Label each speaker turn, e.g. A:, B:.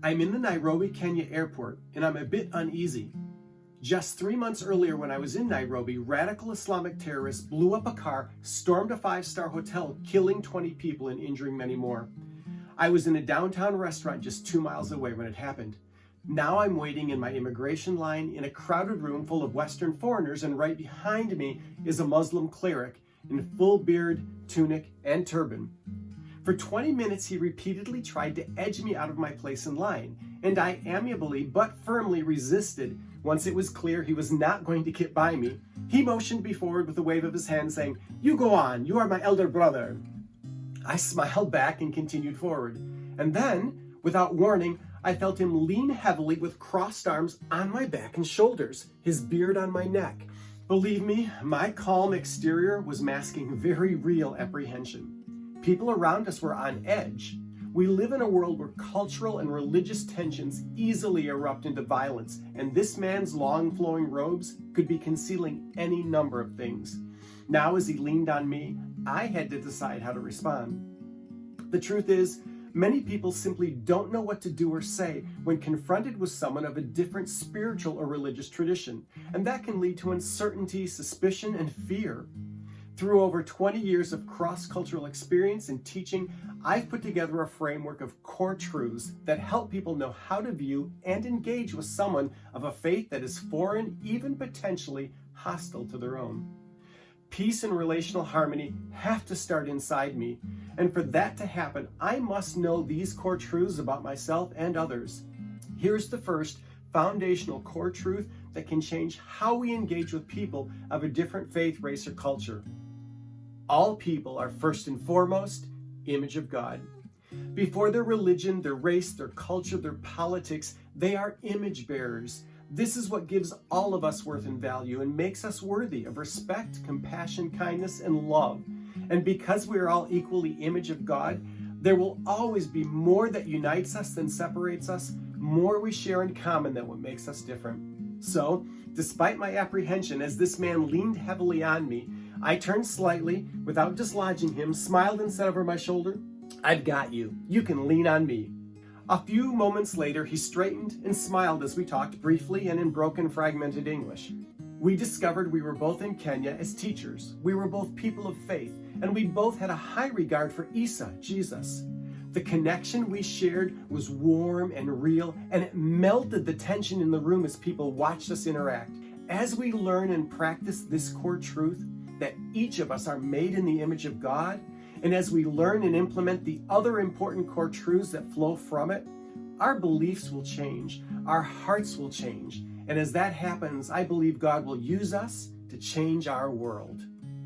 A: I'm in the Nairobi, Kenya airport, and I'm a bit uneasy. Just 3 months earlier when I was in Nairobi, radical Islamic terrorists blew up a car, stormed a 5-star hotel, killing 20 people and injuring many more. I was in a downtown restaurant just 2 miles away when it happened. Now I'm waiting in my immigration line in a crowded room full of Western foreigners, and right behind me is a Muslim cleric in full beard, tunic, and turban. For 20 minutes, he repeatedly tried to edge me out of my place in line, and I amiably but firmly resisted. Once it was clear he was not going to get by me, he motioned me forward with a wave of his hand, saying, "You go on, you are my elder brother." I smiled back and continued forward. And then, without warning, I felt him lean heavily with crossed arms on my back and shoulders, his beard on my neck. Believe me, my calm exterior was masking very real apprehension. People around us were on edge. We live in a world where cultural and religious tensions easily erupt into violence, and this man's long flowing robes could be concealing any number of things. Now, as he leaned on me, I had to decide how to respond. The truth is, many people simply don't know what to do or say when confronted with someone of a different spiritual or religious tradition, and that can lead to uncertainty, suspicion, and fear. Through over 20 years of cross-cultural experience and teaching, I've put together a framework of core truths that help people know how to view and engage with someone of a faith that is foreign, even potentially hostile to their own. Peace and relational harmony have to start inside me, and for that to happen, I must know these core truths about myself and others. Here's the first foundational core truth that can change how we engage with people of a different faith, race, or culture. All people are first and foremost image of God. Before their religion, their race, their culture, their politics, they are image bearers. This is what gives all of us worth and value and makes us worthy of respect, compassion, kindness, and love. And because we are all equally image of God, there will always be more that unites us than separates us, more we share in common than what makes us different. So, despite my apprehension as this man leaned heavily on me, I turned slightly, without dislodging him, smiled and said over my shoulder, "I've got you. You can lean on me." A few moments later, he straightened and smiled as we talked briefly and in broken, fragmented English. We discovered we were both in Kenya as teachers. We were both people of faith, and we both had a high regard for Isa, Jesus. The connection we shared was warm and real, and it melted the tension in the room as people watched us interact. As we learn and practice this core truth, that each of us are made in the image of God, and as we learn and implement the other important core truths that flow from it, our beliefs will change, our hearts will change, and as that happens, I believe God will use us to change our world.